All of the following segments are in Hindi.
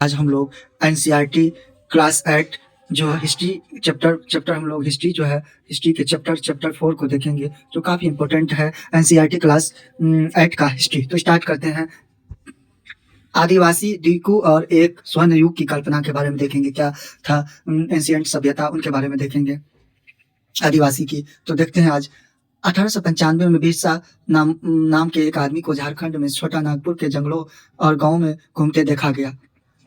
आज हम लोग एनसीईआरटी क्लास 8 जो हिस्ट्री चैप्टर हम लोग हिस्ट्री के चैप्टर 4 को देखेंगे, जो काफ़ी इम्पोर्टेंट है एनसीईआरटी क्लास 8 का हिस्ट्री। तो स्टार्ट करते हैं। आदिवासी डिकू और एक स्वर्ण युग की कल्पना के बारे में देखेंगे। क्या था एंशिएंट सभ्यता, उनके बारे में देखेंगे आदिवासी की। तो देखते हैं आज 1895 में बिरसा नाम के एक आदमी को झारखंड में छोटा नागपुर के जंगलों और गांवों में घूमते देखा गया।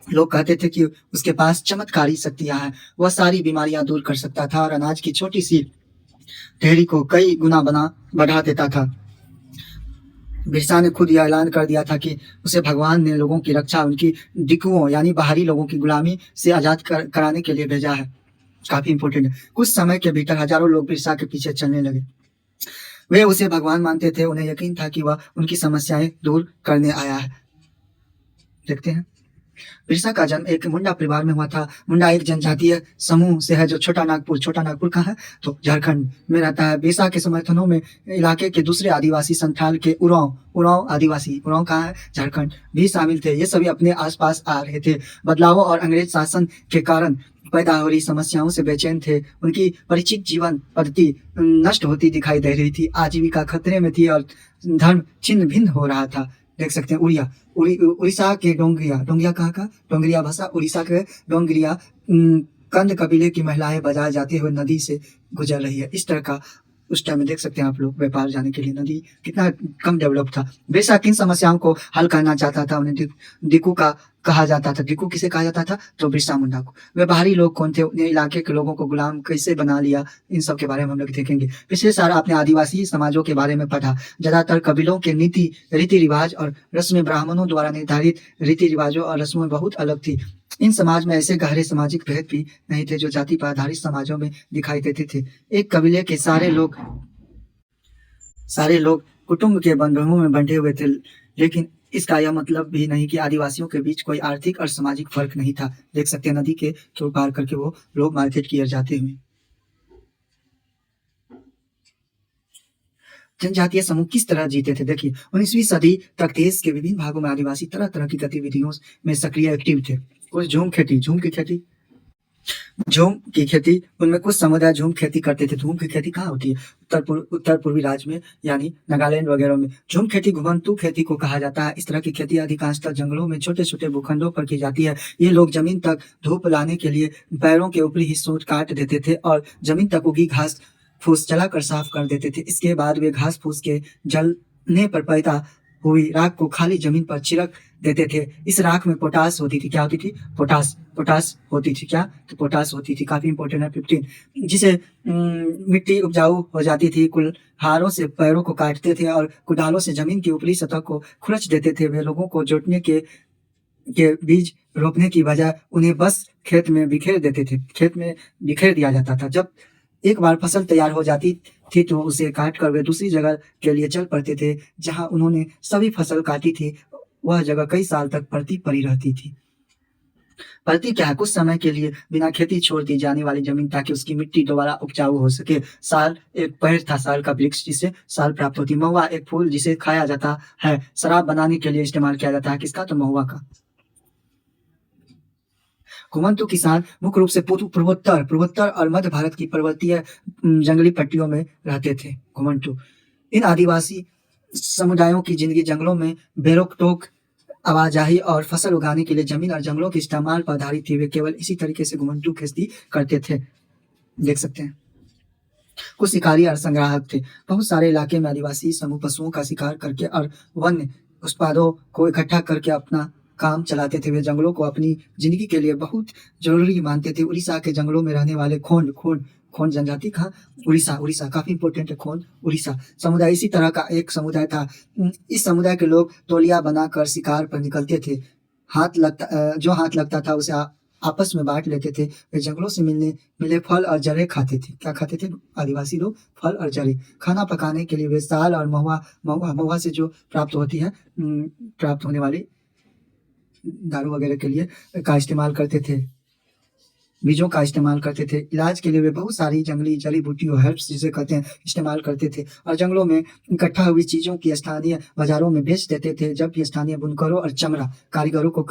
लोग कहते थे कि उसके पास चमत्कारी शक्तियां हैं, वह सारी बीमारियां दूर कर सकता था और अनाज की छोटी सी ढेरी को कई गुना बढ़ा देता था। बिरसा ने खुद यह ऐलान कर दिया था कि उसे भगवान ने लोगों की रक्षा उनकी डिकुओं यानी बाहरी लोगों की गुलामी से आजाद कराने के लिए भेजा है। काफी इंपॉर्टेंट है। कुछ समय के भीतर हजारों लोग बिरसा के पीछे चलने लगे। वे उसे भगवान मानते थे, उन्हें यकीन था कि वह उनकी समस्याएं दूर करने आया है। देखते हैं। बिरसा का जन्म एक मुंडा परिवार में हुआ था। मुंडा एक जनजातीय समूह से है जो छोटा नागपुर कहाँ है तो झारखंड में रहता है। बिरसा के समर्थनों में इलाके के दूसरे आदिवासी संथाल के उरांव कहाँ है झारखंड भी शामिल थे। ये सभी अपने आसपास आ रहे थे। बदलावों और अंग्रेज शासन के कारण पैदा हो रही समस्याओं से बेचैन थे। उनकी परिचित जीवन पद्धति नष्ट होती दिखाई दे रही थी। आजीविका खतरे में थी और धर्म छिन्न भिन्न हो रहा था। देख सकते हैं उड़ीसा के डोंगिया कहाँ का डोंगरिया भाषा, उड़ीसा के डोंगरिया कंद कबीले की महिलाएं बाजार जाते हुए नदी से गुजर रही है। इस तरह का उस टाइम में देख सकते हैं आप लोग, व्यापार जाने के लिए नदी कितना कम डेवलप था। बिरसा किन समस्याओं को हल करना चाहता था, उन्हें दिकू का कहा जाता था। दिकू किसे कहा जाता था तो बिरसा मुंडा को। वे बाहरी लोग कौन थे, उन्हें इलाके के लोगों को गुलाम कैसे बना लिया, इन सब के बारे में हम लोग देखेंगे। पिछले साल आपने आदिवासी समाजों के बारे में पढ़ा। ज्यादातर कबीलों के रीति रिवाज और रस्में ब्राह्मणों द्वारा निर्धारित रीति रिवाजों और रस्मों में बहुत अलग थी। इन समाज में ऐसे गहरे सामाजिक भेद भी नहीं थे जो जाति पर आधारित समाजों में दिखाई देते थे। एक कबीले के सारे लोग कुटुंब के बंधुओं में बंटे हुए थे, लेकिन इसका यह मतलब भी नहीं कि आदिवासियों के बीच कोई आर्थिक और सामाजिक फर्क नहीं था। देख सकते हैं नदी के थ्रू पार करके वो लोग मार्केट की ओर जाते हुए। जनजातीय समूह किस तरह जीते थे, देखिए 19वीं सदी तक देश के विभिन्न भागों में आदिवासी तरह तरह की गतिविधियों में सक्रिय एक्टिव थे। कुछ झूम की खेती उनमें कुछ समुदाय झूम खेती करते थे। झूम की खेती कहाँ होती है, उत्तर पूर्वी राज्य में यानी नागालैंड वगैरह में। झूम खेती घुमंतू खेती को कहा जाता है। इस तरह की खेती अधिकांशतः जंगलों में छोटे छोटे भूखंडों पर की जाती है। ये लोग जमीन तक धूप लाने के लिए पैरों के ऊपरी हिस्सों काट देते थे और जमीन तक उगी घास फूस चलाकर साफ कर देते थे। इसके बाद वे घास फूस के जलने पर पैदा हुई राख को खाली जमीन पर छिड़क देते थे। इस राख में पोटास होती थी। क्या होती थी, पोटास होती थी। क्या तो पोटास होती थी, काफी इंपॉर्टेंट है 15, जिसे मिट्टी उपजाऊ हो जाती थी। कुल्हारों से पैरों को काटते थे और कुदालों से जमीन की ऊपरी सतह को खुरच देते थे। वे लोगों को जोतने के बीज रोपने की बजाय उन्हें बस खेत में बिखेर दिया जाता था। जब एक बार फसल तैयार हो जाती थी तो उसे काट कर वे दूसरी जगह के लिए चल पड़ते थे। जहां उन्होंने सभी फसल काटी थी वह जगह कई साल तक परती पड़ी रहती थी। परती क्या है, कुछ समय के लिए बिना खेती छोड़ दी जाने वाली जमीन ताकि उसकी मिट्टी दोबारा उपजाऊ हो सके। साल एक पेड़ था, साल का वृक्ष जिसे साल प्राप्त होती। महुआ एक फूल जिसे खाया जाता है, शराब बनाने के लिए इस्तेमाल किया जाता है। किसका तो महुआ का। घुमंतू किसान मुख्य रूप से पूर्वोत्तर और मध्य भारत की पर्वतीय जंगली पट्टियों में रहते थे। घुमंतू इन आदिवासी समुदायों की जिंदगी जंगलों में बेरोक टोक आवाजाही और फसल उगाने के लिए जमीन और जंगलों के इस्तेमाल पर आधारित थी। वे केवल इसी तरीके से घुमंतू खेती करते थे। देख सकते हैं। कुछ शिकारी और संग्राहक थे। बहुत सारे इलाके में आदिवासी समूह पशुओं का शिकार करके और वन्य उत्पादों को इकट्ठा करके अपना काम चलाते थे। वे जंगलों को अपनी जिंदगी के लिए बहुत जरूरी मानते थे। उड़ीसा के जंगलों में रहने वाले खोंड जनजाति का उड़ीसा काफी इंपॉर्टेंट है। खोंड उड़ीसा समुदाय इसी तरह का एक समुदाय था। इस समुदाय के लोग टोलियां बनाकर शिकार पर निकलते थे। जो हाथ लगता था उसे आपस में बांट लेते थे। वे जंगलों से मिले फल और जड़ें खाते थे। क्या खाते थे आदिवासी लोग, फल और जड़ें। खाना पकाने के लिए वे साल और महुआ से जो प्राप्त होने वाली दारू वगैरह के लिए का इस्तेमाल करते थे। बीजों का इस्तेमाल करते थे। इलाज के लिए वे बहुत सारी जंगली जड़ी-बूटियों, हर्ब्स जिसे कहते हैं, इस्तेमाल करते थे और जंगलों में इकट्ठा हुई चीज़ों की स्थानीय बाज़ारों में बेच देते थे, जबकि स्थानीय बुनकरों और चमड़ा कारीगरों को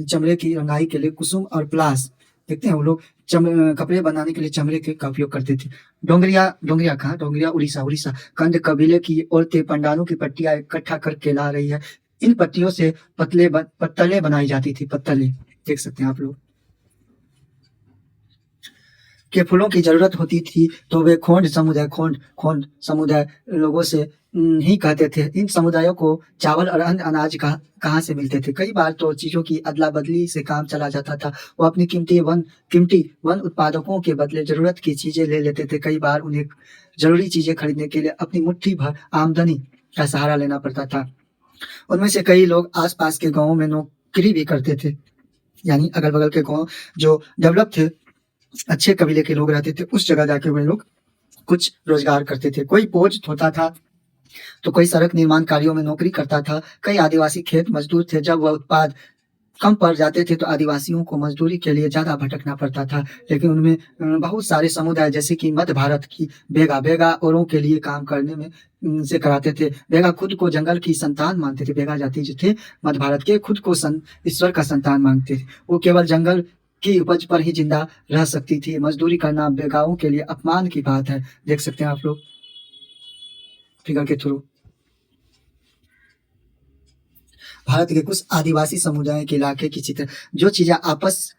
चमड़े की रंगाई के लिए कुसुम और पलाश, देखते हैं वो लोग कपड़े बनाने के लिए चमड़े के का उपयोग करते थे। डोंगरिया डोंगरिया कहाँ? डोंगरिया उड़ीसा, उड़ीसा। कंद कबीले की औरतें पंडालों की पट्टियाँ इकट्ठा करके ला रही है। इन पट्टियों से पत्तलें बनाई जाती थी, पत्तलें, देख सकते हैं आप लोग। के फूलों की ज़रूरत होती थी, तो वे खोंड समुदाय लोगों से ही कहते थे। इन समुदायों को चावल और अन्य अनाज कहाँ से मिलते थे? कई बार तो चीज़ों की अदला-बदली से काम चला जाता था। वो अपनी कीमती वन उत्पादकों के बदले ज़रूरत की चीज़ें ले लेते थे। कई बार उन्हें ज़रूरी चीज़ें खरीदने के लिए अपनी मुट्ठी भर आमदनी का सहारा लेना पड़ता था। उनमें से कई लोग आस-पास के गाँवों में नौकरी भी करते थे। यानी अगल-बगल के गाँव जो डेवलप थे, अच्छे कबीले के लोग रहते थे, उस जगह जाके वे लोग कुछ रोज़गार करते थे। कोई पोच ढोता था, तो कोई सड़क निर्माण कार्यों में नौकरी करता था। कई आदिवासी खेत मज़दूर थे। जब वह उत्पाद कम पड़ जाते थे, तो आदिवासियों को मज़दूरी के लिए ज़्यादा भटकना पड़ता था। लेकिन उनमें बहुत सारे समुदाय जैसे कि मध्य भारत की बेगा औरों के लिए काम करने में से कराते थे। बेगा खुद को जंगल की संतान मानते थे। बेगा जाति जो थे मध्य भारत के, खुद को ईश्वर का संतान मानते थे। वो केवल जंगल की उपज पर ही ज़िंदा रह सकती थी। मज़दूरी करना बेगाओं के लिए अपमान की बात है। देख सकते हैं आप लोग फिगर के थ्रू। भारत के कुछ आदिवासी समुदाय के इलाके की चित्र, जो चीज़ें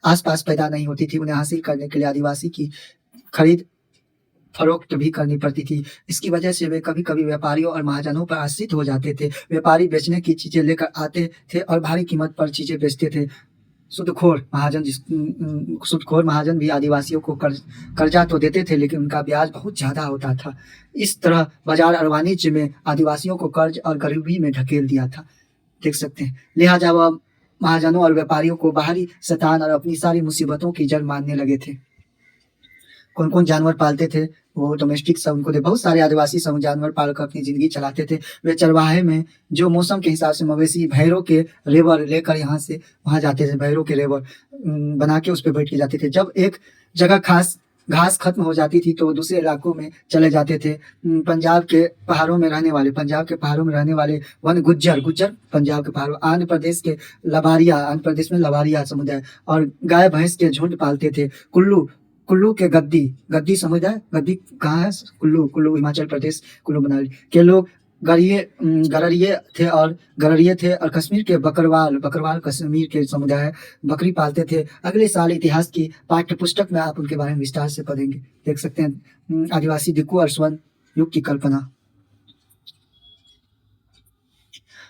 आस-पास पैदा नहीं होती थी, उन्हें हासिल करने के लिए आदिवासी की खरीद-फरोख्त भी करनी पड़ती थी। इसकी वजह से वे कभी-कभी व्यापारियों और महाजनों पर आश्रित हो जाते थे। व्यापारी बेचने की चीज़ें लेकर आते थे और भारी कीमत पर चीज़ें बेचते थे। सूदखोर महाजन भी आदिवासियों को कर्जा तो देते थे, लेकिन उनका ब्याज बहुत ज़्यादा होता था। इस तरह बाज़ार और वाणिज्य में आदिवासियों को कर्ज और गरीबी में ढकेल दिया था। देख सकते हैं। लिहाजा वह महाजनों और व्यापारियों को बाहरी शैतान और अपनी सारी मुसीबतों की जड़ मानने लगे थे। कौन-कौन जानवर पालते थे? वो डोमेस्टिक सब उनको थे। बहुत सारे आदिवासी समूह जानवर पालकर अपनी ज़िंदगी चलाते थे। वे चरवाहे में जो मौसम के हिसाब से मवेशी, भैरों के रेवड़ लेकर यहाँ से वहाँ जाते थे। भैरों के रेवड़ बना के उस पे बैठ के जाते थे। जब एक जगह घास खत्म हो जाती थी, तो दूसरे इलाकों में चले जाते थे। पंजाब के पहाड़ों में रहने वाले गुज्जर पंजाब के पहाड़ों, आंध्र प्रदेश में लबारिया समुदाय और गाय-भैंस के झुंड पालते थे। कुल्लू के गद्दी समुदाय, गद्दी कहाँ है? कुल्लू हिमाचल प्रदेश, कुल्लू मनाली के लोग गररिये थे और कश्मीर के बकरवाल कश्मीर के समुदाय बकरी पालते थे। अगले साल इतिहास की पाठ्य पुस्तक में आप उनके बारे में विस्तार से पढ़ेंगे। देख सकते हैं आदिवासी दिक्कू और स्वर्ण युग की कल्पना।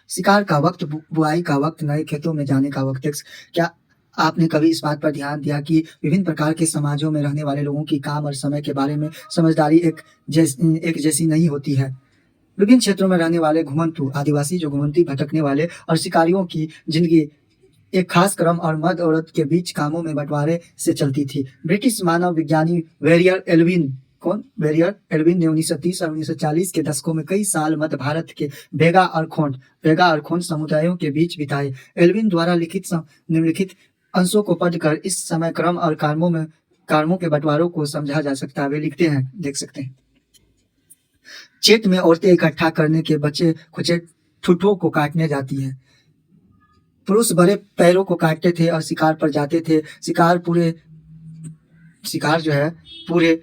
शिकार का वक्त, बुआई का वक्त, नए खेतों में जाने का वक्त। क्या आपने कभी इस बात पर ध्यान दिया कि विभिन्न प्रकार के समाजों में रहने वाले लोगों की काम और समय के बारे में समझदारी एक जैसी नहीं होती है? विभिन्न क्षेत्रों में रहने वाले घुमंतू आदिवासी, जो घुमंती भटकने वाले और शिकारियों की जिंदगी एक खास क्रम और मर्द औरत के बीच कामों में बंटवारे से चलती थी। ब्रिटिश मानव विज्ञानी वेरियर एल्विन ने 1930 और 1940 के दशकों में कई साल मध्य भारत के बेगा और खोंड समुदायों के बीच बिताए। एल्विन द्वारा निम्नलिखित अंशों को पढ़कर इस समय क्रम और कामों के बंटवारों को समझा जा सकता है। वे लिखते हैं, देख सकते हैं। चेत में औरतें इकट्ठा करने के बचे खुचे ठूठों को काटने जाती हैं। पुरुष बड़े पैरों को काटते थे और शिकार पर जाते थे। शिकार जो है पूरे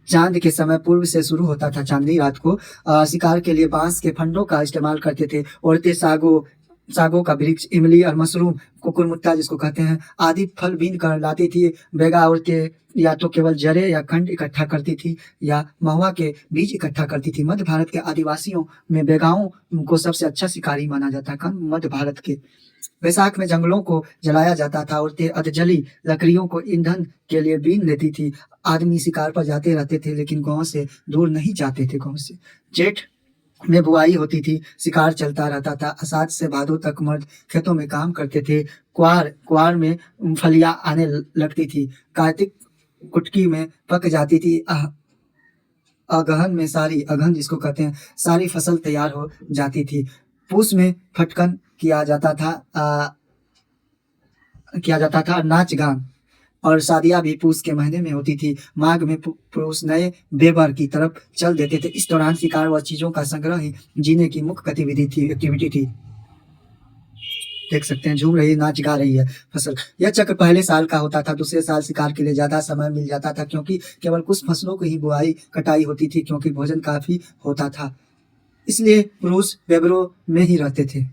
चांद के समय पूर्व से शुरू होता था। चांदनी रात को शिकार के लिए बांस के फंडों का इस्तेमाल करते थे। औरतें सागों का वृक्ष, इमली और मशरूम, कुकुरमुत्ता जिसको कहते हैं, आदि फल बीन कर लाती थी। बेगा औरतें या तो केवल जड़ें या खंड इकट्ठा करती थी या महुआ के बीज इकट्ठा करती थी। मध्य भारत के आदिवासियों में बेगाओं को सबसे अच्छा शिकारी माना जाता है। मध्य भारत के वैशाख में जंगलों को जलाया जाता था। औरतें अधजली लकड़ियों को ईंधन के लिए बीन लेती थी। आदमी शिकार पर जाते रहते थे, लेकिन गांव से दूर नहीं जाते थे। गांव से जेठ में बुआई होती थी, शिकार चलता रहता था। अषाढ़ से भादों तक मर्द खेतों में काम करते थे। कुआर में फलियां आने लगती थी। कार्तिक कुटकी में पक जाती थी। अगहन जिसको कहते हैं, सारी फसल तैयार हो जाती थी। पूस में फटकन किया जाता था नाच गान और शादियां भी पूस के महीने में होती थी। माघ में पुरुष नए बेबर की तरफ चल देते थे। इस दौरान शिकार व चीजों का संग्रह ही जीने की मुख्य गतिविधि थी, एक्टिविटी थी। देख सकते हैं झूम रही, नाच गा रही है फसल। यह चक्र पहले साल का होता था, दूसरे साल शिकार के लिए ज्यादा समय मिल जाता था, क्योंकि केवल कुछ फसलों की ही बुआई कटाई होती थी, क्योंकि भोजन काफी होता था, इसलिए पुरुष बेबरों में ही रहते थे।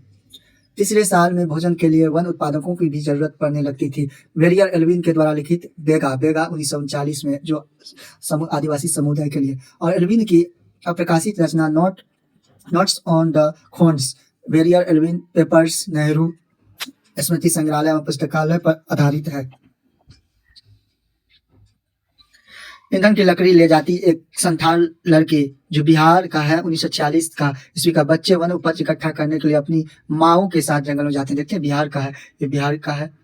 तीसरे साल में भोजन के लिए वन उत्पादकों की भी जरूरत पड़ने लगती थी। वेरियर एल्विन के द्वारा लिखित बेगा बेगा 1939 में, जो आदिवासी समुदाय के लिए, और एल्विन की अप्रकाशित रचना notes on the Khonds, Verrier Elwin papers, Nehru स्मृति संग्रहालय एवं पुस्तकालय पर आधारित है। ईंधन की लकड़ी ले जाती एक संथाल लड़की जो बिहार का है, 1946 का ईस्वी का, बच्चे वन उपज इकट्ठा करने के लिए अपनी माओं के साथ जंगल में जाते हैं। देखते हैं बिहार का है, ये बिहार का है।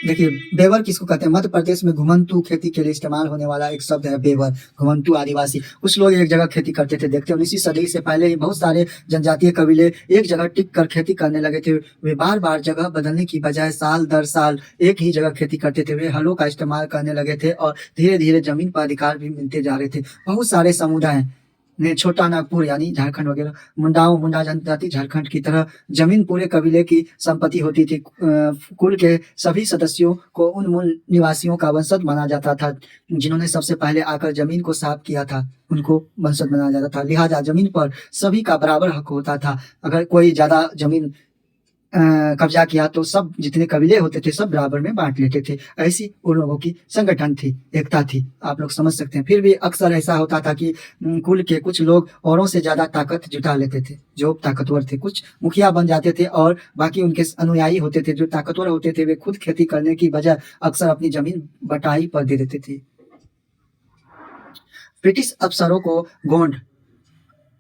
देखिए बेवर किसको कहते हैं? मध्य प्रदेश में घुमंतू खेती के लिए इस्तेमाल होने वाला एक शब्द है बेवर। घुमंतू आदिवासी, कुछ लोग एक जगह खेती करते थे। देखते हैं 19वीं सदी से पहले ही बहुत सारे जनजातीय कबीले एक जगह टिक कर खेती करने लगे थे। वे बार बार जगह बदलने की बजाय साल दर साल एक ही जगह खेती करते थे। वे हलों का इस्तेमाल करने लगे थे और धीरे धीरे जमीन पर अधिकार भी मिलते जा रहे थे। बहुत सारे समुदाय ने छोटा नागपुर यानी झारखंड वगैरह, मुंडा जनजाति झारखंड की तरह जमीन पूरे कबीले की संपत्ति होती थी। कुल के सभी सदस्यों को उन मूल निवासियों का वंशज माना जाता था जिन्होंने सबसे पहले आकर जमीन को साफ किया था, उनको वंशज माना जाता था। लिहाजा जमीन पर सभी का बराबर हक होता था। अगर कोई ज्यादा जमीन कब्जा किया तो सब जितने कबीले होते थे सब बराबर में बांट लेते थे। ऐसी उन लोगों की संगठन थी, एकता थी, आप लोग समझ सकते हैं। फिर भी अक्सर ऐसा होता था कि कुल के कुछ लोग औरों से ज्यादा ताकत जुटा लेते थे, जो ताकतवर थे, कुछ मुखिया बन जाते थे और बाकी उनके अनुयायी होते थे जो ताकतवर होते थे, वे खुद खेती करने की बजाय अक्सर अपनी जमीन बटाई पर दे देते थे। ब्रिटिश अफसरों को गोंड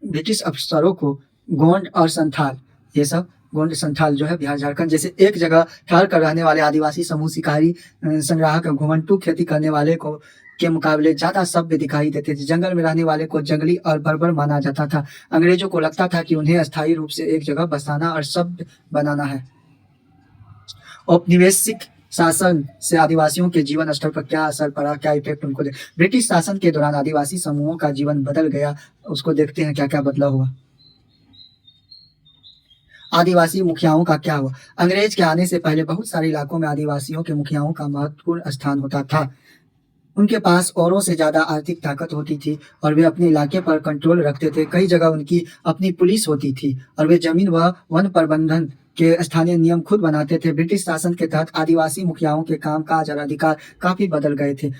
ब्रिटिश अफसरों को गोंड और संथाल, ये सब गोंड संथाल जो है बिहार झारखंड जैसे एक जगह ठहर कर रहने वाले आदिवासी समूह शिकारी संग्राहक घुमंटू खेती करने वाले को के मुकाबले ज्यादा सभ्य दिखाई देते थे। जंगल में रहने वाले को जंगली और बर्बर माना जाता था। अंग्रेजों को लगता था कि उन्हें अस्थायी रूप से एक जगह बसाना और सभ्य बनाना है। औपनिवेशिक शासन से आदिवासियों के जीवन स्तर पर क्या असर पड़ा, क्या इफेक्ट उनको दे। ब्रिटिश शासन के दौरान आदिवासी समूहों का जीवन बदल गया, उसको देखते हैं क्या क्या बदलाव हुआ। आदिवासी मुखियाओं का क्या हुआ? अंग्रेज के आने से पहले बहुत सारे इलाकों में आदिवासियों के मुखियाओं का महत्वपूर्ण स्थान होता था। उनके पास औरों से ज्यादा आर्थिक ताकत होती थी और वे अपने इलाके पर कंट्रोल रखते थे। कई जगह उनकी अपनी पुलिस होती थी और वे जमीन व वन प्रबंधन के स्थानीय नियम खुद बनाते थे। ब्रिटिश शासन के तहत आदिवासी मुखियाओं के कामकाज और अधिकार काफी बदल गए थे।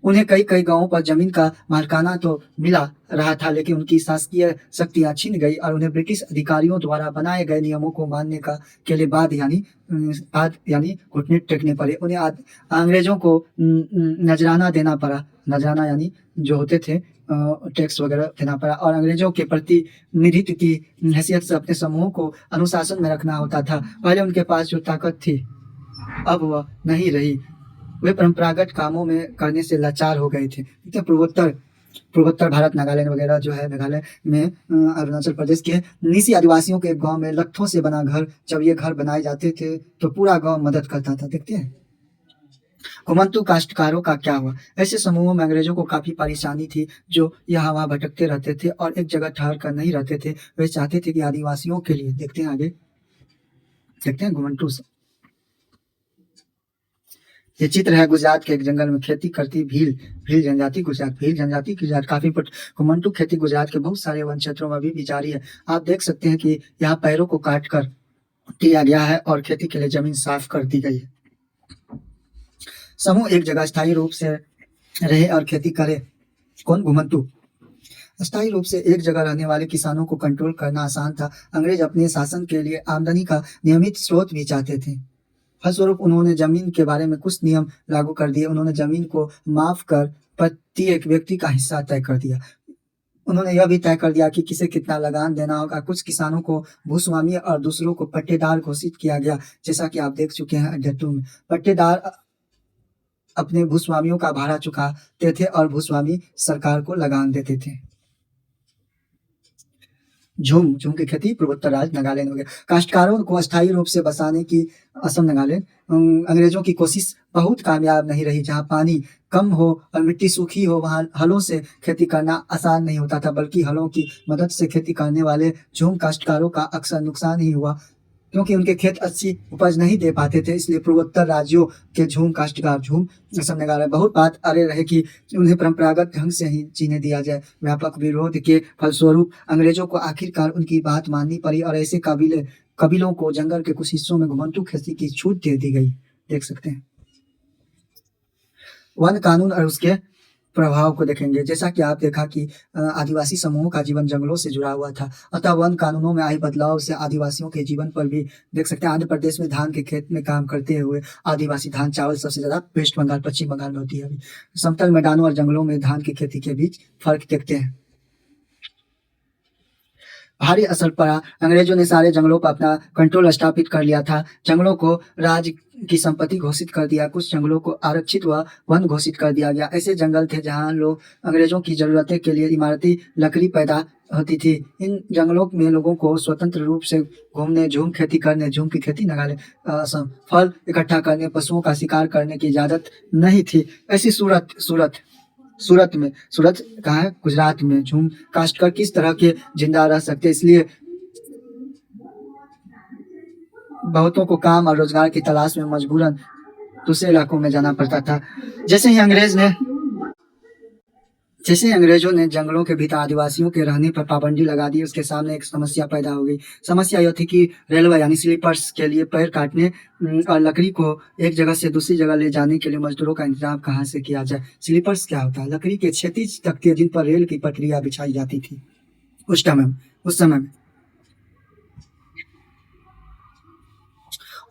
उन्हें कई कई गांवों पर जमीन का मालिकाना तो मिला रहा था, लेकिन उनकी शासकीय शक्तियां छिन गई और उन्हें ब्रिटिश अधिकारियों द्वारा बनाए गए नियमों को मानने का के लिए बाद यानी घुटने टेकने पड़े। उन्हें अंग्रेजों को नजराना देना पड़ा। नजराना यानी जो होते थे टैक्स वगैरह देना पड़ा और अंग्रेजों के प्रतिनिधित्व की हैसियत से अपने समूहों को अनुशासन में रखना होता था। पहले उनके पास जो ताकत थी अब वह नहीं रही। वे परंपरागत कामों में करने से लाचार हो गए थे। तो पूर्वोत्तर भारत, नागालैंड वगैरह जो है, मेघालय में, अरुणाचल प्रदेश के निसी आदिवासियों के गांव में लट्ठों से बना घर, जब ये घर बनाए जाते थे तो पूरा गांव मदद करता था। देखते हैं घुमंतू काश्तकारों का क्या हुआ? ऐसे समूहों में अंग्रेजों को काफी परेशानी थी, जो यहाँ वहाँ भटकते रहते थे और एक जगह ठहर कर नहीं रहते थे। वे चाहते थे कि आदिवासियों के लिए, देखते हैं आगे, देखते हैं घुमंतू। ये चित्र है गुजरात के एक जंगल में खेती करती भील जनजाति गुजरात। भील जनजाति गुजरात काफी घुमंतू खेती गुजरात के बहुत सारे वन क्षेत्रों में भी जारी है। आप देख सकते हैं कि यहाँ पैरों को काट कर किया गया है और खेती के लिए जमीन साफ कर दी गई है। समूह एक जगह स्थायी रूप से रहे और खेती करे। कौन? घुमंतू। स्थायी रूप से एक जगह रहने वाले किसानों को कंट्रोल करना आसान था। अंग्रेज अपने शासन के लिए आमदनी का नियमित स्रोत भी चाहते थे। फलस्वरूप उन्होंने जमीन के बारे में कुछ नियम लागू कर दिए। उन्होंने जमीन को माफ कर प्रत्येक व्यक्ति का हिस्सा तय कर दिया। उन्होंने यह भी तय कर दिया कि किसे कितना लगान देना होगा। कुछ किसानों को भूस्वामी और दूसरों को पट्टेदार घोषित किया गया, जैसा कि आप देख चुके हैं अध्याय 2 में। पट्टेदार अपने भूस्वामियों का भाड़ा चुकाते थे और भूस्वामी सरकार को लगान देते थे। झूम झूम की खेती पूर्वोत्तर राज्य नागालैंड हो गया। काश्तकारों को अस्थायी रूप से बसाने की असम नागालैंड अंग्रेजों की कोशिश बहुत कामयाब नहीं रही। जहाँ पानी कम हो और मिट्टी सूखी हो वहाँ हलों से खेती करना आसान नहीं होता था, बल्कि हलों की मदद से खेती करने वाले झूम काश्तकारों का अक्सर नुकसान ही हुआ, क्योंकि उनके खेत अच्छी उपज नहीं दे पाते थे। इसलिए पूर्वोत्तर राज्यों के झूम काश्तकार झूम असम मेघालय बहुत बात अरे रहे कि उन्हें परंपरागत ढंग से ही जीने दिया जाए। व्यापक विरोध के फलस्वरूप अंग्रेजों को आखिरकार उनकी बात माननी पड़ी और ऐसे कबीलों को जंगल के कुछ हिस्सों में घुमंतू खेती की छूट दे दी गई। देख सकते हैं वन कानून और उसके प्रभाव को देखेंगे। जैसा कि आप देखा कि आदिवासी समूहों का जीवन जंगलों से जुड़ा हुआ था, अतः वन कानूनों में आए बदलाव से आदिवासियों के जीवन पर भी देख सकते हैं। आंध्र प्रदेश में धान के खेत में काम करते हुए आदिवासी धान चावल सबसे ज्यादा वेस्ट बंगाल पश्चिम बंगाल में होती है। अभी समतल मैदानों और जंगलों में धान की खेती के बीच फर्क देखते हैं। भारी असर पड़ा। अंग्रेजों ने सारे जंगलों पर अपना कंट्रोल स्थापित कर लिया था। जंगलों को राज्य की संपत्ति घोषित कर दिया। कुछ जंगलों को आरक्षित व वन घोषित कर दिया गया। ऐसे जंगल थे जहां लोग अंग्रेजों की जरूरतें के लिए इमारती लकड़ी पैदा होती थी। इन जंगलों में लोगों को स्वतंत्र रूप से घूमने, झूम खेती करने, झूम की खेती नागालैंड असम, फल इकट्ठा करने, पशुओं का शिकार करने की इजाजत नहीं थी। ऐसी सूरत कहाँ है? गुजरात में झूम काश्तकार किस तरह के जिंदा रह सकते, इसलिए बहुतों को काम और रोजगार की तलाश में मजबूरन दूसरे इलाकों में जाना पड़ता था। जैसे ही अंग्रेजों ने जंगलों के भीतर आदिवासियों के रहने पर पाबंदी लगा दी, उसके सामने एक समस्या पैदा हो गई। समस्या यह थी कि रेलवे यानी स्लीपर्स के लिए पैर काटने और लकड़ी को एक जगह से दूसरी जगह ले जाने के लिए मजदूरों का इंतजाम कहाँ से किया जाए। स्लीपर्स क्या होता है? लकड़ी के क्षैतिज तख्ते जिन पर रेल की पटरियां बिछाई जाती थी। उस समय में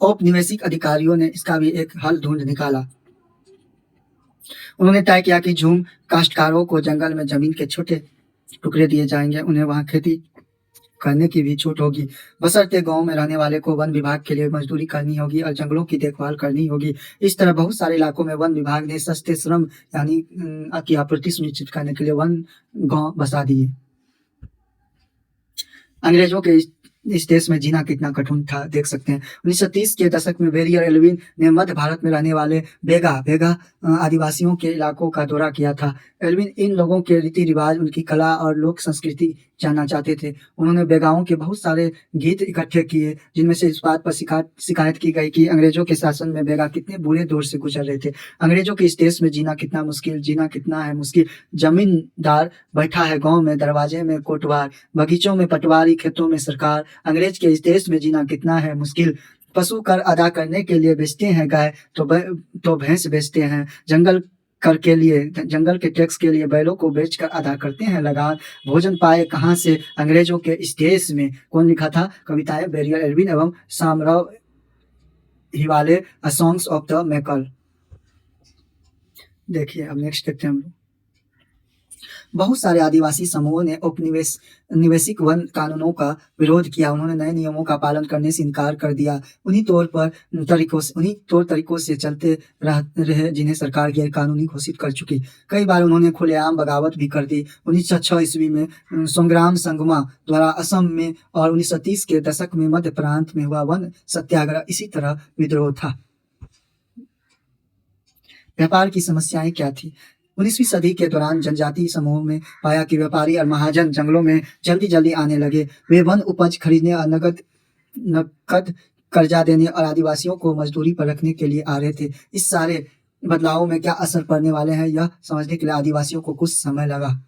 औपनिवेशिक अधिकारियों ने इसका भी एक हल ढूंढ निकाला। उन्होंने तय किया कि झूम काश्तकारों को जंगल में जमीन के छोटे टुकड़े दिए जाएंगे, उन्हें वहां खेती करने की भी छूट होगी, बशर्ते गांव में रहने वाले को वन विभाग के लिए मजदूरी करनी होगी और जंगलों की देखभाल करनी होगी। इस तरह बहुत सारे इलाकों में वन विभाग ने सस्ते श्रम यानी की आपूर्ति सुनिश्चित करने के लिए वन गांव बसा दिए। अंग्रेजों के इस देश में जीना कितना कठिन था देख सकते हैं। 1930 के दशक में बैरियर एल्विन ने मध्य भारत में रहने वाले बेगा आदिवासियों के इलाकों का दौरा किया था। एल्विन इन लोगों के रीति रिवाज, उनकी कला और लोक संस्कृति जानना चाहते थे। उन्होंने बेगाओं के बहुत सारे गीत इकट्ठे किए, जिनमें से इस बात पर शिकायत की गई कि अंग्रेजों के शासन में बेगा कितने बुरे दौर से गुजर रहे थे। अंग्रेजों के इस देश में जीना कितना मुश्किल। जमींदार बैठा है गांव में, दरवाजे में कोटवार, बगीचों में पटवारी, खेतों में सरकार। अंग्रेज के इस देश में जीना कितना है मुश्किल। पशु कर अदा करने के लिए बेचते हैं गाय, तो भैंस बेचते हैं। जंगल के टैक्स के लिए बैलों को बेचकर अदा करते हैं लगान। भोजन पाए कहाँ से अंग्रेजों के इस देश में? कौन लिखा था कविताएं? बैरियर एल्विन एवं शामराव हिवाले, अ सॉन्ग्स ऑफ द मैकल। देखिए अब नेक्स्ट देखते हैं हम लोग। बहुत सारे आदिवासी समूहों ने औपनिवेशिक वन कानूनों का विरोध किया। उन्होंने नए नियमों का पालन करने से इनकार कर दिया। उन्हीं तौर तरीकों से चलते रहे जिन्हें सरकार गैर कानूनी घोषित कर चुकी। कई बार उन्होंने खुलेआम बगावत भी कर दी। 1906 ईस्वी में संग्राम संगमा द्वारा असम में और 1930 के दशक में मध्य प्रांत में हुआ वन सत्याग्रह इसी तरह विद्रोह था। व्यापार की समस्याएं क्या थी? 19वीं सदी के दौरान जनजातीय समूहों में पाया कि व्यापारी और महाजन जंगलों में जल्दी आने लगे। वे वन उपज खरीदने और नकद कर्जा देने और आदिवासियों को मजदूरी पर रखने के लिए आ रहे थे। इस सारे बदलावों में क्या असर पड़ने वाले हैं, यह समझने के लिए आदिवासियों को कुछ समय लगा।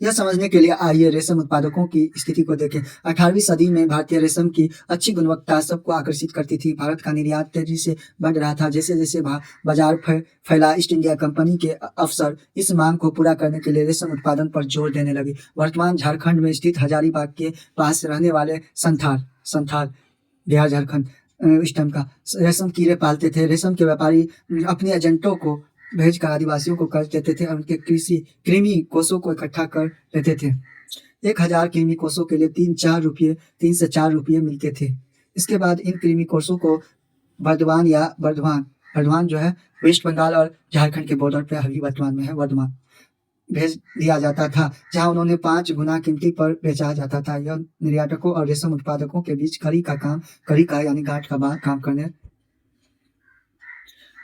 यह समझने के लिए आइए रेशम उत्पादकों की स्थिति को देखें। 18वीं सदी में भारतीय रेशम की अच्छी गुणवत्ता सबको आकर्षित करती थी। भारत का निर्यात तेजी से बढ़ रहा था। जैसे जैसे बाजार फैला, ईस्ट इंडिया कंपनी के अफसर इस मांग को पूरा करने के लिए रेशम उत्पादन पर जोर देने लगे। वर्तमान झारखंड में स्थित हजारीबाग के पास रहने वाले संथाल बिहार झारखंड इस्टम का रेशम कीड़े पालते थे। रेशम के व्यापारी अपने एजेंटों को भेजकर आदिवासियों को कर्ज देते थे और उनके कृमि कोषों को इकट्ठा कर लेते थे। 1000 कृमि कोषों के लिए 3 से 4 रुपये मिलते थे। इसके बाद इन कृमि कोषों को बर्धवान जो है वेस्ट बंगाल और झारखंड के बॉर्डर पे अभी वर्तमान में है वर्धमान, भेज दिया जाता था, जहां उन्होंने 5 गुना कीमती पर बेचा जाता था। यह निर्यातकों और रेशम उत्पादकों के बीच कड़ी का यानी गांठ का काम करने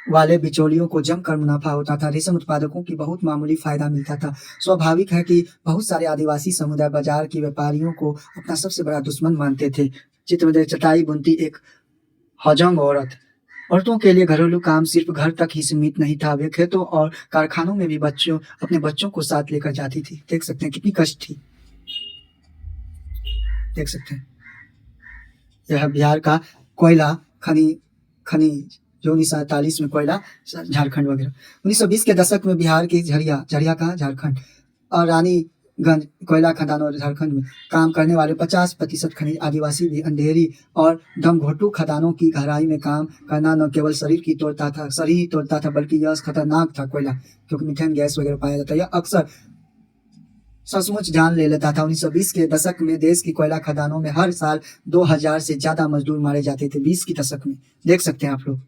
वाले बिचौलियों को जमकर मुनाफा होता था। रेशम उत्पादकों की बहुत मामूली फायदा मिलता था। स्वाभाविक है कि बहुत सारे आदिवासी समुदाय बाजार के व्यापारियों को अपना सबसे बड़ा दुश्मन मानते थे। चित्र में चटाई बुनती एक हजोंग औरतों के लिए घरेलू काम सिर्फ घर तक ही सीमित नहीं था। वे खेतों और कारखानों में भी अपने बच्चों को साथ लेकर जाती थी। देख सकते हैं कितनी कष्ट थी। देख सकते हैं यह बिहार का कोयला खनिज जो 1947 में कोयला झारखंड वगैरह। 1920 के दशक में बिहार की झरिया का झारखंड और रानीगंज कोयला खदानों झारखंड में काम करने वाले 50% खनिज आदिवासी भी अंधेरी और दमघोटू खदानों की गहराई में काम करना न केवल शरीर ही तोड़ता था बल्कि यह खतरनाक था। कोयला क्योंकि मीथेन गैस वगैरह पाया जाता है, यह अक्सर सचमुच जान ले लेता था। 1920 के दशक में देश की कोयला खदानों में हर साल 2000 से ज्यादा मजदूर मारे जाते थे। 20 के दशक में देख सकते हैं आप लोग।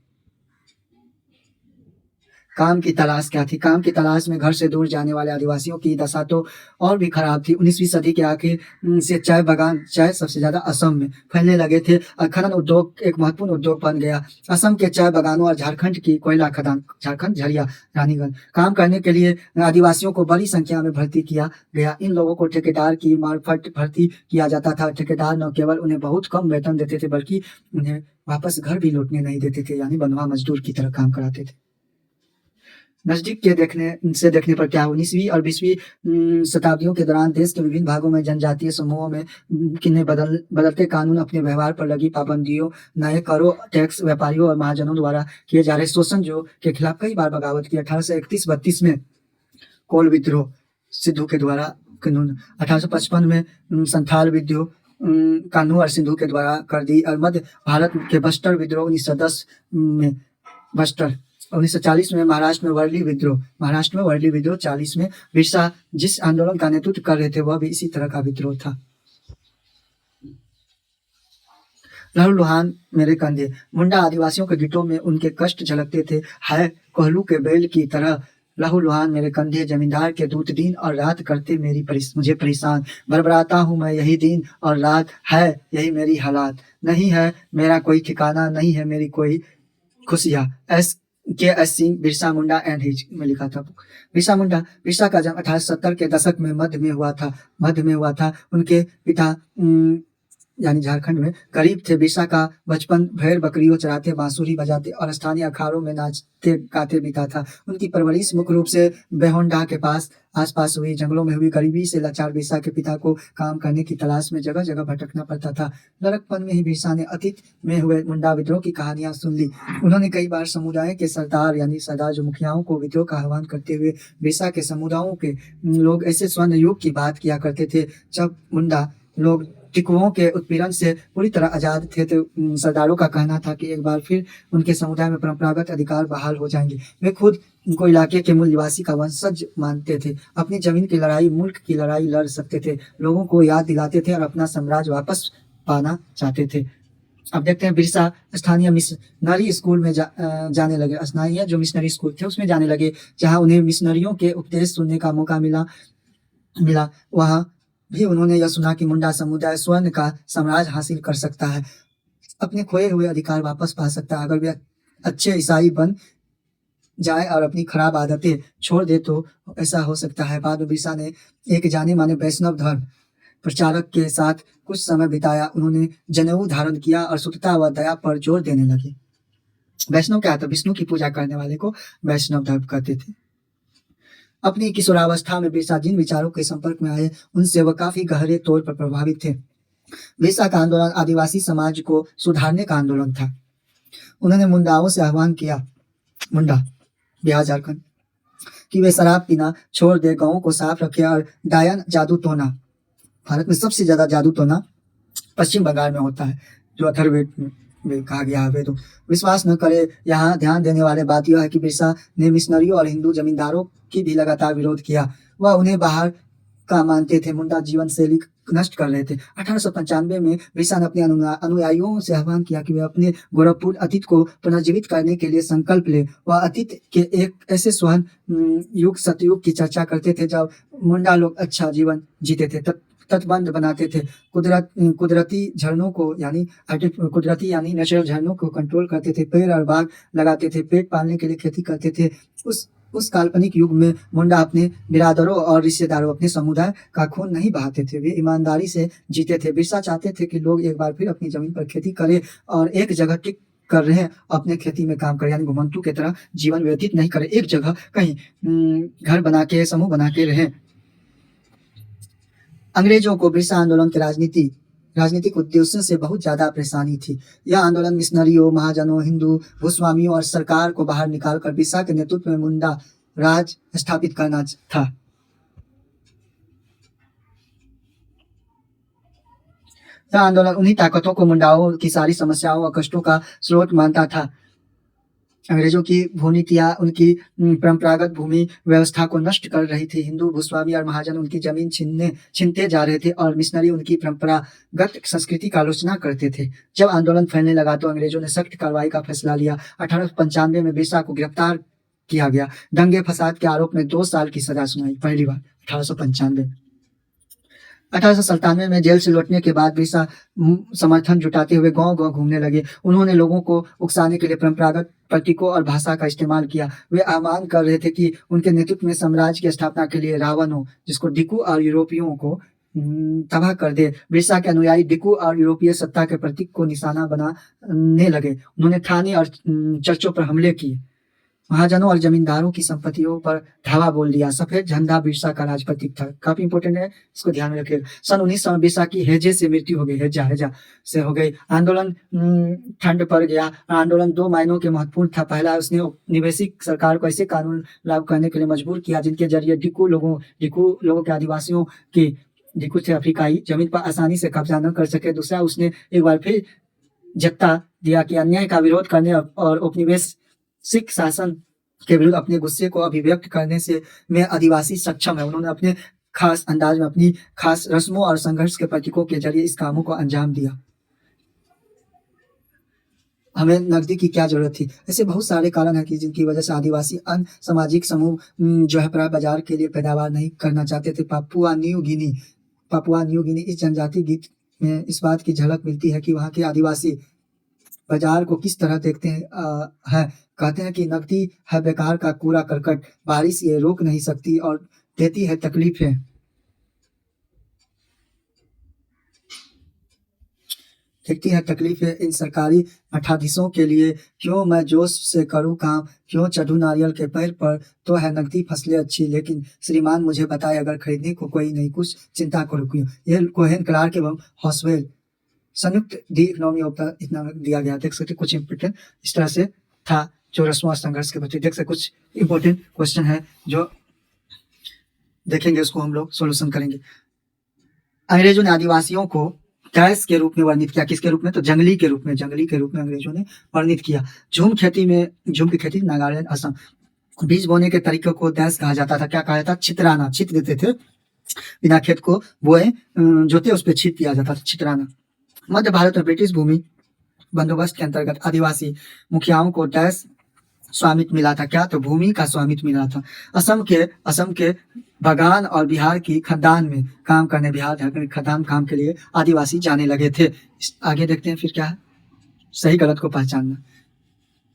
काम की तलाश क्या थी? काम की तलाश में घर से दूर जाने वाले आदिवासियों की दशा तो और भी खराब थी। 19वीं सदी के आखिर से चाय सबसे ज्यादा असम में फैलने लगे थे और खनन उद्योग एक महत्वपूर्ण उद्योग बन गया। असम के चाय बागानों और झारखंड की कोयला खदान झारखंड झरिया रानीगंज काम करने के लिए आदिवासियों को बड़ी संख्या में भर्ती किया गया। इन लोगों को ठेकेदार की मार्फत भर्ती किया जाता था। ठेकेदार न केवल उन्हें बहुत कम वेतन देते थे बल्कि उन्हें वापस घर भी लौटने नहीं देते थे, यानी बंधुआ मजदूर की तरह काम कराते थे। नजदीक के देखने पर क्या 19वीं और 20वीं शताब्दियों के दौरान देश के विभिन्न भागों में जनजातीय समूहों में किन्हें बदलते कानून, अपने व्यवहार पर लगी पाबंदियों, नए करों, टैक्स, व्यापारियों और महाजनों द्वारा किए जा रहे शोषण जो के खिलाफ कई बार बगावत की। 1831-32 में कोल विद्रोह सिद्धू के द्वारा कानून, 1855 में संथाल विद्रोह कान्हू और सिंधु के द्वारा कर दी और मध्य भारत के बस्टर विद्रोह 1910 में बस्टर 1940 में महाराष्ट्र में वर्ली विद्रोह 40 में बिरसा जिस आंदोलन का नेतृत्व कर रहे थे वह भी इसी तरह का विद्रोह था। लहूलुहान मेरे कंधे मुंडा आदिवासियों के गीतों में उनके कष्ट झलकते थे। है कोहलू के बैल की तरह लहूलुहान मेरे कंधे, जमींदार के दूत दिन और रात करते मुझे परेशान। बरबराता हूँ मैं यही दिन और रात, है यही मेरी हालात। नहीं है मेरा कोई ठिकाना, नहीं है मेरी कोई खुशियाँ। KS. Singh Birsa Munda and his में लिखा था। बिरसा का जन्म 1870 के दशक में मध्य में हुआ था। उनके पिता यानी झारखंड में गरीब थे। बिरसा का बचपन भेड़ बकरियों चराते, बांसुरी बजाते और स्थानीय अखाड़ों में नाचते गाते बीता था। उनकी परवरिश मुख्य रूप से बेहोंडा के आसपास हुई। जंगलों में हुई गरीबी से लाचार बिरसा के पिता को काम करने की तलाश में जगह जगह भटकना पड़ता था। लड़कपन में ही बिरसा ने अतीत में हुए मुंडा विद्रोह की कहानियां सुन ली। उन्होंने कई बार समुदाय के सरदार जो मुखियाओं को विद्रोह का आह्वान करते हुए बिरसा के समुदायों के लोग ऐसे स्वर्ण युग की बात किया करते थे जब मुंडा लोग टिकुओं के उत्पीड़न से पूरी तरह आजाद थे। तो सरदारों का कहना था कि एक बार फिर उनके समुदाय में परंपरागत अधिकार बहाल हो जाएंगे। वे खुद उनको इलाके के मूल निवासी का वंशज मानते थे। अपनी जमीन की लड़ाई, मुल्क की लड़ाई लड़ सकते थे, लोगों को याद दिलाते थे और अपना साम्राज्य वापस पाना चाहते थे। अब देखते हैं बिरसा स्थानीय मिशनरी स्कूल में जाने लगे। स्थानीय जो मिशनरी स्कूल थे उसमें जाने लगे, जहां उन्हें मिशनरियों के उपदेश सुनने का मौका मिला। वहां भी उन्होंने यह सुना कि मुंडा समुदाय स्वर्ण का साम्राज्य हासिल कर सकता है, अपने खोए हुए अधिकार वापस पा सकता है अगर वे अच्छे ईसाई बन जाए और अपनी खराब आदतें छोड़ दे तो ऐसा हो सकता है। बाद में बिरसा ने एक जाने माने वैष्णव धर्म प्रचारक के साथ कुछ समय बिताया। उन्होंने जनेऊ धारण किया और शुद्धता व दया पर जोर देने लगे। वैष्णव क्या था? विष्णु की पूजा करने वाले को वैष्णव धर्म कहते थे। अपनी किशोरावस्था में बिरसा जिन विचारों के संपर्क में आए उनसे वह काफी गहरे तौर पर प्रभावित थे। बिरसा का आंदोलन आदिवासी समाज को सुधारने का आंदोलन था। उन्होंने मुंडाओं से आह्वान किया, मुंडा बिहार झारखंड, कि वे शराब पीना छोड़ दे, गांवों को साफ रखे और डायन जादू टोना, भारत में सबसे ज्यादा जादू टोना पश्चिम बंगाल में होता है जो अथर्ववेद में कहा गया है, तो विश्वास न करे। यहाँ ध्यान देने वाले बात यह है कि बिरसा ने मिशनरियों और हिंदू जमींदारों की भी लगातार विरोध किया। वह उन्हें बाहर का मानते थे, मुंडा जीवन शैली नष्ट कर रहे थे। 1895 में बिरसा ने अपने अनुयायियों से आह्वान किया कि वे अपने गौरवपूर्ण अतीत को पुनर्जीवित करने के लिए संकल्प ले। वह अतीत के एक ऐसे स्वर्ण युग सतयुग की चर्चा करते थे जब मुंडा लोग अच्छा जीवन जीते थे, तटबंध बनाते थे, कुदरती झरनों को कुदरती यानी नेचुरल झरनों को कंट्रोल करते थे, पेड़ और बाग लगाते थे, पेट पालने के लिए खेती करते थे। उस काल्पनिक युग में मुंडा अपने बिरादरों और रिश्तेदारों, अपने समुदाय का खून नहीं बहाते थे, वे ईमानदारी से जीते थे। बिरसा चाहते थे कि लोग एक बार फिर अपनी जमीन पर खेती करें और एक जगह टिक कर रहे अपने खेती में काम करें, यानी घुमंतु की तरह जीवन व्यतीत नहीं करें, एक जगह कहीं घर बना के समूह बना के रहें। अंग्रेजों को बिरसा आंदोलन के राजनीतिक उद्देश्यों से बहुत ज्यादा परेशानी थी। यह आंदोलन मिशनरियों, महाजनों, हिंदू भूस्वामियों और सरकार को बाहर निकालकर बिरसा के नेतृत्व में मुंडा राज स्थापित करना था। यह आंदोलन उन्हीं ताकतों को मुंडाओं की सारी समस्याओं और कष्टों का स्रोत मानता था। अंग्रेजों की भूनीतियां उनकी परंपरागत भूमि व्यवस्था को नष्ट कर रही थी। हिंदू भूस्वामी और महाजन उनकी जमीन छीनते जा रहे थे और मिशनरी उनकी परंपरागत संस्कृति का आलोचना करते थे। जब आंदोलन फैलने लगा तो अंग्रेजों ने सख्त कार्रवाई का फैसला लिया। 1895 में बिरसा को गिरफ्तार किया गया। दंगे फसाद के आरोप में 2 साल की सजा सुनाई, पहली बार 1895। 1897 में जेल से लौटने के बाद बिरसा समर्थन जुटाते हुए गांव-गांव घूमने लगे। उन्होंने लोगों को उकसाने के लिए परंपरागत प्रतीकों और भाषा का इस्तेमाल किया। वे आह्वान कर रहे थे कि उनके नेतृत्व में साम्राज्य की स्थापना के लिए रावण हो, जिसको डिकू और यूरोपियों को तबाह कर दे। बिरसा के अनुयायी डिकू और यूरोपीय सत्ता के प्रतीक को निशाना बनाने लगे। उन्होंने थाने और चर्चों पर हमले किए, महाजनों और जमींदारों की संपत्तियों पर धावा बोल दिया। सफेद झंडा बिरसा का राज प्रतीक था, काफी इंपॉर्टेंट है, इसको ध्यान में रखिएगा। सन 1900 में बिरसा की हैजे से मृत्यु हो गई, हैजा से हो गई। आंदोलन ठंड पड़ गया। आंदोलन 2 मायनों के महत्वपूर्ण था। पहला, उसने औपनिवेशिक सरकार को ऐसे कानून लागू करने के लिए मजबूर किया जिनके जरिए डिकू लोगों के आदिवासियों की, डिकू थे अफ्रीकाई, जमीन पर आसानी से कब्जा न कर सके। दूसरा, उसने एक बार फिर जत्था दिया कि अन्याय का विरोध करने और औपनिवेशिक शासन के विरुद्ध अपने गुस्से को अभिव्यक्त करने से में आदिवासी सक्षम है। उन्होंने अपने खास अंदाज में अपनी खास रस्मों और संघर्ष के प्रतीकों के जरिए इस कामों को अंजाम दिया। हमें नकदी की क्या जरूरत थी? ऐसे बहुत सारे कारण हैं कि जिनकी वजह से आदिवासी अन्य सामाजिक समूह जो है प्राय बाजार के लिए पैदावार नहीं करना चाहते थे। पापुआ न्यू गिनी इस जनजाति गीत में इस बात की झलक मिलती है कि वहाँ के आदिवासी बाजार को किस तरह देखते हैं। कहते हैं कि नकदी है बेकार का कूड़ा करकट, बारिश ये रोक नहीं सकती और देती है तकलीफें। देखती है तकलीफें इन सरकारी मठाधीशों के लिए। क्यों मैं जोश से करूं काम, क्यों चढ़ूं नारियल के पेड़ पर, तो है नकदी फसलें अच्छी, लेकिन श्रीमान मुझे बताए अगर खरीदने को कोई नहीं, कुछ चिंता करो क्यों। यह कोहेन क्लार्क एवं हॉस्वेल संयुक्त दी इकोनॉमी ऑफ द इतना दिया गया। देख सकते कुछ इंपोर्टेंट इस तरह से था जो रस्मों संघर्ष के प्रति। देख सकते कुछ इंपोर्टेंट क्वेश्चन है जो देखेंगे, उसको हम लोग सोल्यूशन करेंगे। अंग्रेजों ने आदिवासियों को गैस के रूप में वर्णित किया। किसके रूप में? तो जंगली के रूप में अंग्रेजों ने वर्णित किया। झूम की खेती नागालैंड, असम। बीज बोने के तरीके को दैस कहा जाता था। क्या कहा जाता? छितराना, छित देते थे, बिना खेत को बोए जोते उस पर छित दिया जाता था, छितराना। मध्य भारत में ब्रिटिश भूमि बंदोबस्त के अंतर्गत आदिवासी मुखियाओं को डैश स्वामित्व मिला था। क्या? तो भूमि का स्वामित्व मिला था। असम के बागान और बिहार की खदान में काम करने, बिहार खदान काम के लिए आदिवासी जाने लगे थे। आगे देखते हैं फिर क्या है, सही गलत को पहचानना।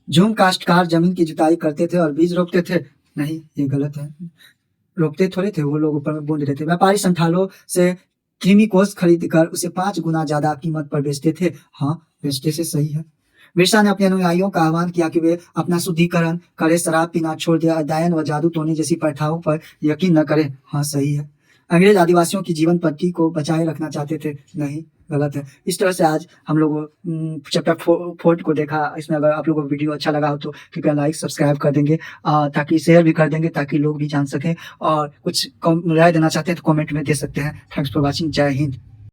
झूम काश्तकार जमीन की जुताई करते थे और बीज रोपते थे। नहीं, ये गलत है, रोपते थोड़े थे, वो लोग ऊपर में बूंद देते थे। व्यापारी संथालों से कृमि कोष खरीद कर उसे 5 गुना ज्यादा कीमत पर बेचते थे। हाँ, बेचते से सही है। बिरसा ने अपने अनुयायियों का आह्वान किया कि वे अपना शुद्धिकरण करें, शराब पीना छोड़ दे, अध्ययन व जादू टोने जैसी प्रथाओं पर यकीन न करें। हाँ, सही है। अंग्रेज आदिवासियों की जीवन पद्धति को बचाए रखना चाहते थे। नहीं, गलत है। इस तरह से आज हम लोग चैप्टर 4 को देखा। इसमें अगर आप लोगों को वीडियो अच्छा लगा हो तो कृपया लाइक सब्सक्राइब कर देंगे, ताकि शेयर भी कर देंगे, ताकि लोग भी जान सकें। और कुछ राय देना चाहते हैं तो कमेंट में दे सकते हैं। Thanks for watching. जय हिंद।